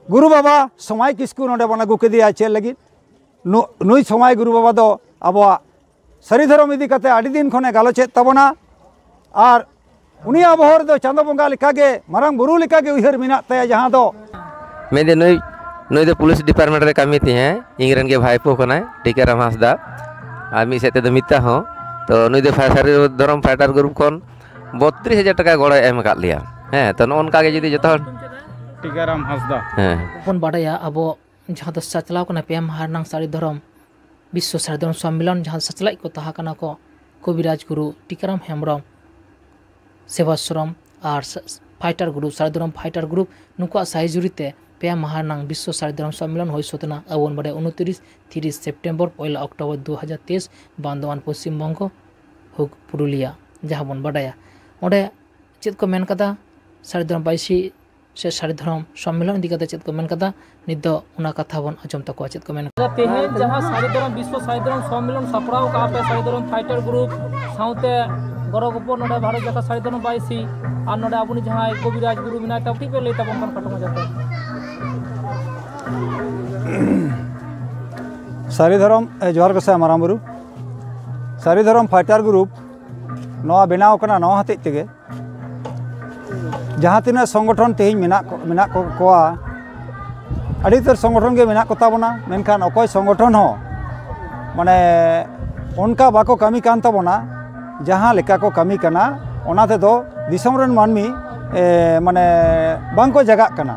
गुरु बाबा समय किस्कू नोडे बन अगू केदिया चेद लगी नुई समय गुरु बाबा दो आबोआ सारी धर्म इदी कते आडी दिन खने गालोचेद ताबोना और उनिया बहर दो चांदो बंगा लेकागे मारांग बुरु लेकागे उयहर मेना ताया जहां दो मेदे नुई दो पुलिस डिपार्टमेंट रे कमी थी हैं इंग्रन के भाईपो कनाय टीकाराम हांसदा और मी सेते दो मिता हो तो नुई दो सारी धर्म फाइटर ग्रुप खन 32,000 टाका गड़ो एम काट लिया हैं तो नोनका के जदी जतो टीकाराम हांसदा बन बाडाया अब जहाँ दो सचलाव कना पे महारनांग सारी धर्म विश्व सारी धर्म सम्मेलन जहाँ सचलाई को तहा कना को कविराज गुरु टीकाराम हेम्ब्रम सेवाश्रम और फाइटर ग्रुप सारी धर्म फाइटर ग्रुप नुकुआ साइजुरीते पे महारनांग विश्व सारी धर्म सम्मेलन हो सोतना अबन बड़े 29-30 September 1 October 2023 बांधवान Paschim Banga hook Purulia जहाँ बन बाडाया ओंडे चेद को मेन कदा सारी धर्म बाईसी से सारी धर्म सम्मेलन इदी कते चेद को मेन कदा नित दो उना कथा बन आजम तको चेद को मेन तेहे जहाँ सारी धर्म विश्व सारी धर्म सम्मेलन सपड़ाव का पे सारी धर्म फाइटर ग्रुप साउते गरो गपो नोडे भारत जका सारी धर्म बाईसी और नोडे आबुनी जहाँ कविराज गुरु मिनाय ता ठीक पे लेता बन कटो जाते सारी धर्म जोहार को से मारांग बुरु सारी धर्म फाइटर ग्रुप नवा बनाव कना नवा हते तेगे जहाँ तीन संगठन तेज मेना कोआ अड़ीतर संगठन के मेना कोता बना मेनखान अकोय संगठन हो माने उनका बाको कमी कान ताबोना जहाँ लेका को कमी कना ओनाते दो दिसम रन मानमी माने बांको जगह कना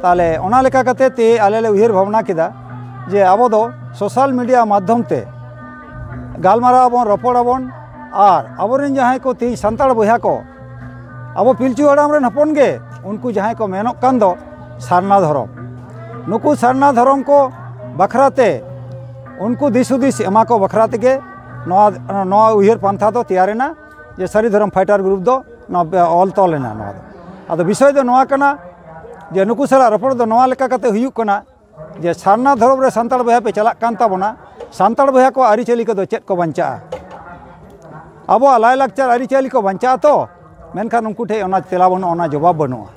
ताले ओना लेका कते ते आले ले उयहर भावना किदा जे आबो दो सोशल मीडिया माध्यम ते गालमारा बन रपड़ाबन और आबोरेन जहाँ को ती संताल बया को अब पिलचू हड़ाम रेन हपन गे उनको जहाँ को मेनोक कान दो सारना धर्म नुकु सारना धर्म को बखराते उनको दिस हुदिस एमा को बखराते गे नवा उयहर पंथा दो तैयारेना जे सारी धर्म फाइटर ग्रुप दो ऑल तोलेना नवा दो आदो विषय दो नवा कना जे नुकु सला रपड़ दो नवा लेका कते हुयुक कना जे सारना धर्म रे संताल बया पे चलाक कान ताबोना संताल बया को आरिचली को दो चेद को बंचा अब लाय लाकचार आरिचली को बंचा तो मेनखान उनको ठे ओना तेला बनुआ जवाब बनुआ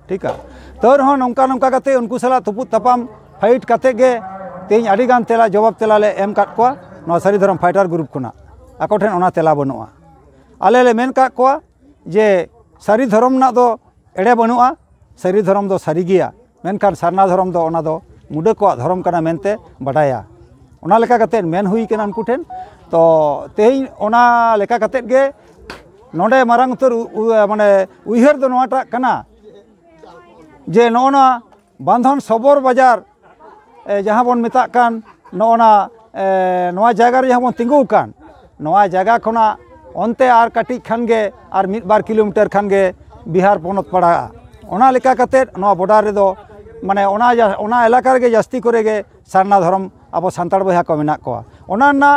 ठीक है तो रहो नौका नौका कते उनको सला तुपुत तपाम फाइट कते गे तेज अड़ीगान तेला जवाब तेला ले एम काट कोआ नवा सारी धर्म फाइटर ग्रुप खुना आको ठेन ओना तेला बनुआ आले ले मेन काट कोआ जे सारी धर्म ना दो एड़े बनुआ सारी धर्म दो सारी गिया मेनखान सारना धर्म दो ओना दो मुडे को धर्म कना मेनते बडाया ओना लेका कते मेन हुई कना उनको ठेन तो तेज ओना लेका कते गे नोडे मारांग उतर माने उयहर दो नोटा कना जे नोना बांधन सबोर बाजार जहाँ बन मेता कान नोना नवा जगह जहाँ बन तिंगु कान नवा जगह खना ओनते आर कटी खानगे आर 1-2 किलोमीटर खानगे बिहार पोनत पड़ा ओना लेका कते नवा बॉर्डर रे दो माने ओना इलाका रे जास्ती करेगे सारना धर्म अब सान्ताड़ बया को मेना कोआ ओना ना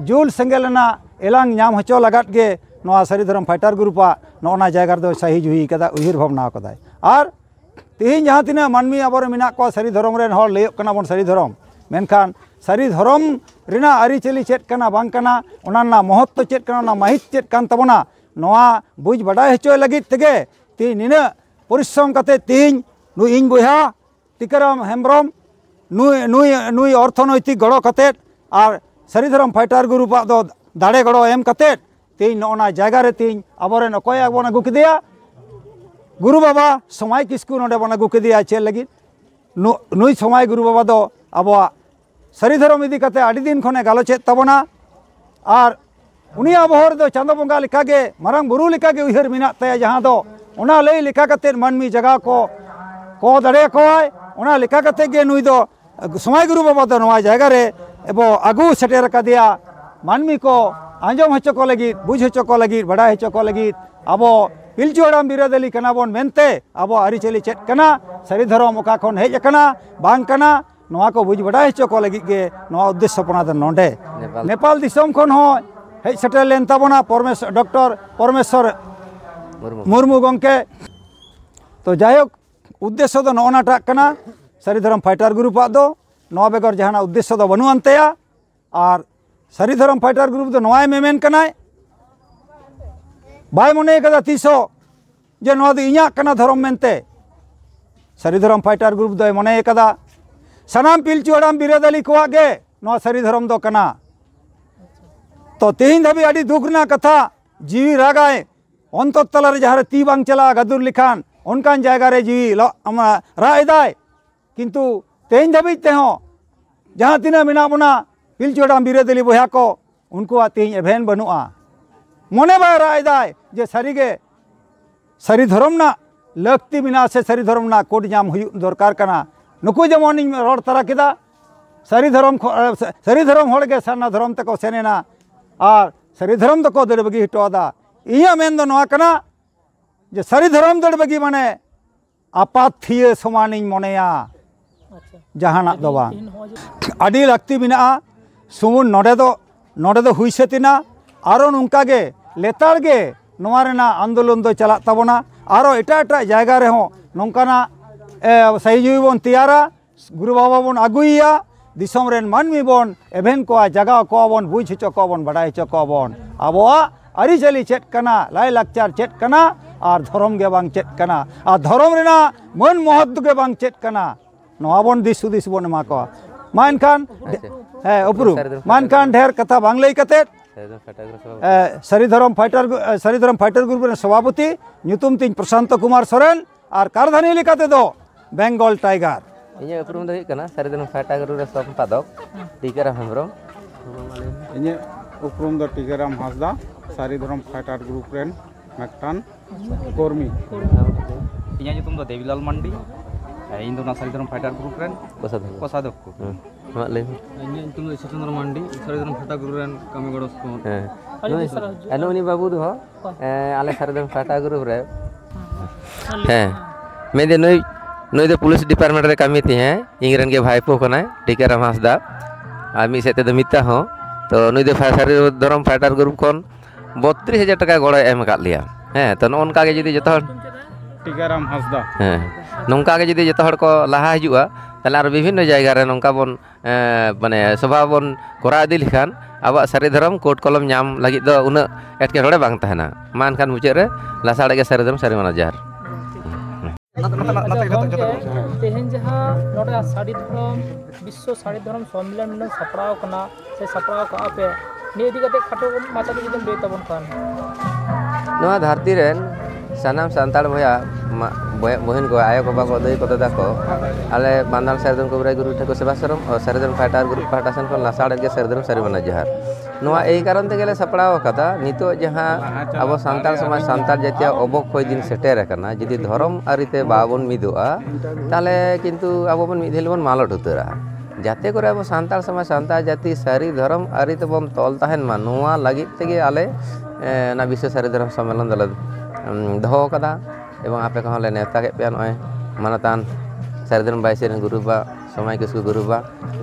जुल सेंगेलना एलांग नाम हचो लगात गे नवा सारी धर्म फाइटर ग्रुपा नोना जगह दो सही जुही कदा उयहर भावना कदाय और तेज जहाँ तीना मानमी अब मेना को सारी धर्म रेन हर लैयोग कना बन सारी धर्म मेनखान सारी धर्म रेना आरिचली चेद कना बांग कना ओना महत्व चेद कना ओना माहित चेद कान ताबोना नवा बुझ बाडाय हचोय लगित तेगे ती निना परिश्रम कते तीन नुई इन बया टीकाराम हेम्ब्रम नुई अर्थनैतिक गड़ो कते और सारी धर्म फाइटर ग्रुपा दो दाड़े गड़ो एम कते तीन नोना जगह रे तीन आबोरेन अकोय बन अगू केदिया गुरु बाबा समय किस्कू नोडे बन अगू केदिया चेद लगी नुई समय गुरु बाबा दो आबोआ सारी धर्म इदी कते आडी दिन खने गालोचेद ताबोना और उनिया बहर दो चांदो बंगा लेकागे मारांग बुरु लेकागे उयहर मेना ताया जहाँ दो ओना लई लेका कते मानमी जगह को दाड़े कोय ओना लेका कते गे नुई दो समय गुरु बाबा दो नवा जगह रे एबो आगू सेटेर कदिया मानमी को आंजम हचो को लगी बुझ हचो को लगी बड़ा हचो को लगी अब पिलचू हड़ाम बिरादली कना बन मेनते अब आरिचली चेद कना सारी धर्म ओका खन हेज कना बांग कना नवा को बुझ बड़ा हचो को लगी गे नवा उद्देश्य पना दो नोंडे नेपाल दिसम खन हो हेज सेटेर लेन ताबोना डॉक्टर परमेश्वर मुर्मू गंके तो जायक उद्देश्य दो नोनाटा कना सारी धर्म फाइटर ग्रुप दो नवा बेगर जहाना उद्देश्य दो बनु अंतेया और सारी धर्म फाइटर ग्रुप दो नवाय मेमेन कनाय बाय मने कदा तीसो जे नवा दो इñा कना धर्म मेनते सारी धर्म फाइटर ग्रुप दो मने कदा सानाम पिलचू हड़ाम बिरादली कोआ गे नो सारी धर्म दो कना तो तेहिं धाबी आड़ी दुखना कथा जीवी रागाय अंतर तलारे जहाँ ती बांग चला गादुर लिखान उनकान जायगा रे जीवी रायदाय किंतु तेहिं धाबी तेहों जहाँ तीना मेना बना पिलचू हड़ाम बिरादली बया को उनको तेहिं एभेन बनुआ मने बाय रायदाय जे सारीगे सारी धर्म ना लक्ति मेना से सारी धर्म ना कोड जाम हुयु दरकार कना नुकु जेमन इन रोड तरा केदा सारी धर्म होड़गे सारना धर्म तको सेनेना और सारी धर्म तको दड़ बगी हिटोदा इया मेन दो नोआ कना जे सारी धर्म दड़ बगी माने आपाथिय समानिन मनेया जहाना दो बा आडी लक्ति मेना सुमुन नोडे दो हुई सेतिना आरो नुंकागे लेतारगे नोआ रेना आंदोलन दो चला ताबोना आरो एटा एटा जायगा रे हो नोंकाना सही जीवी बन तैयारा गुरु बाबा बन आगुइया दिसम रेन मानमी बन एभेन को जगह को बन बुझ हचो को बन बड़ाई हचो को बन आबोआ आरिचाली चेत कना लाई लाकचार चेत कना और धर्म गे बांग चेत कना और धर्म रेना मन महत्व गे बांग चेत कना नोआ बन दिस हुदिस बन एमा को मा एनखान हे उपरु मा एनखान ढेर कथा बांग लई कते सारी धर्म फाइटर ग्रुप रेन सभापति ᱧᱩᱛᱩᱢ तीन प्रशांत कुमार सोरेन और कारधानी लेकाते दो बेंगल टाइगर इन्हें उपरुम दो हिकना सारी धर्म फाइटर ग्रुप रे संपादक टीकाराम हेम्ब्रम ᱤᱧᱟᱹᱜ ᱩᱯᱨᱩᱢ ᱫᱚ ᱴᱤᱠᱟᱹᱨᱟᱢ ᱦᱟᱸᱥᱫᱟ ᱥᱟᱹᱨᱤ ᱫᱷᱚᱨᱚᱢ ᱯᱷᱟᱭᱴᱟᱨ ᱜᱨᱩᱯ ᱨᱮᱱ ᱢᱤᱫᱴᱟᱝ ᱠᱚᱨᱢᱤ ᱤᱧᱟᱹᱜ ᱧᱩᱛᱩᱢ ᱫᱚ ᱫᱮᱵᱤᱞᱟᱞ ᱢᱟᱱᱰᱤ ᱤᱧ ᱫᱚ ᱚᱱᱟ ᱥᱟᱹᱨᱤ ᱫᱷᱚᱨᱚᱢ ᱯᱷᱟᱭᱴᱟᱨ ᱜᱨᱩᱯ ᱨᱮᱱ ᱠᱚᱥᱟᱫᱚᱠ ᱠᱚ ᱟᱢᱟᱜ ᱞᱟᱹᱭ ᱢᱮ ᱤᱧᱟᱹᱜ ᱧᱩᱛᱩᱢ ᱫᱚ ᱤᱥᱥᱚᱨᱪᱚᱱᱫᱨᱚ ᱢᱟᱱᱰᱤ ᱥᱟᱹᱨᱤ ᱫᱷᱚᱨᱚᱢ ᱯᱷᱟᱭᱴᱟᱨ ᱜᱨᱩᱯ ᱨᱮᱱ ᱠᱟᱹᱢᱤ ᱜᱚᱲᱚ ᱥᱚᱯᱚᱦᱚᱫ ᱩᱱᱤ ᱵᱟᱹᱵᱩ ᱫᱚ आले सारी धर्म फाइटर ग्रुप रे मैं दे नई दो पुलिस डिपार्टमेंट रे कमी थी हैं इंग्रन के भाईपो कना टीकाराम हांसदा आ मी सेते मिता हो तो नई दो सारी धर्म फाइटर ग्रुप खन 32,000 टाका गड़ो एम का लिया हैं तो नोनका के जदी जतो टिकाराम हांसदा हैं नोनका के जदी जतो हड़ को लाहा हिजुआ ताले आरो विभिन्न जायगा रे नोनका बन माने सभा बन करा इदी लिखान अब सारी धर्म कोट कलम नाम लगी दो उन एटकेटोड़े बांग तहना मान खान मुचाद रे लासाड़े के सारी धर्म सारी माना जार तेहन जहाँ नोडे साड़ी धर्म विश्व साड़ी धर्म सम्मेलन सपड़ाव कना से सपड़ाव का पे नि इदी कते खाटो माचा दे जदम लay ताबन खान नोआ धरती रेन सानाम सांताड़ भया बहन को आयो बाबा को दई को दादा को आले बांदाल सारी धर्म कोबराई गुरु ठेको सेवाश्रम और सारी धर्म फाइटर ग्रुप पाटासन को लासाड़े के सारी धर्म सारी माना जार नोआ एई कारण ते गेले सपड़ाव कदा नितो जहाँ अब सांताल समाज सांताल जातिया अबक कोई दिन सेटेर कना जदि धर्म आरिते बाबन मिदोआ ताले किंतु अब बन मिदिल बन मालट उतरा जाते करे अब सांताल समाज सांताल जाति सारी धर्म आरिते बन तोल ताहेन मा नोआ लागित तेगे आले ना विश्व सारी धर्म सम्मेलन दल दहो कदा एवं आपे कहो ले नेता के पे नय मानतान सारी धर्म बाईसी रेन गुरुबा समय किसु गुरुबा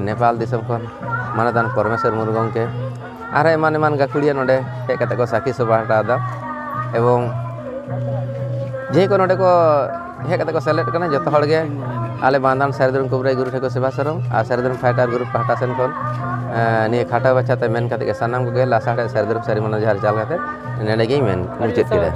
नेपाल दिसम खन मानतान परमेश्वर मुर्मू गंके आर एमान एमान गाखुड़िया नोडे हेज कते को साखी सभा हटादा एवं जे को नोडे को हेज कते को सेलेक्ट कना जतो हड़ गे आले बांदान सारी धर्म कोबराई गुरु ठेको सेवाश्रम आ सारी धर्म फाइटर ग्रुप पाहटा सेन खन नि खाटा बचाते मेन कते के सानाम को गे लासाड़े सारी धर्म सारी माना जहार चाल कते नेडे गे मेन मुचेत केदा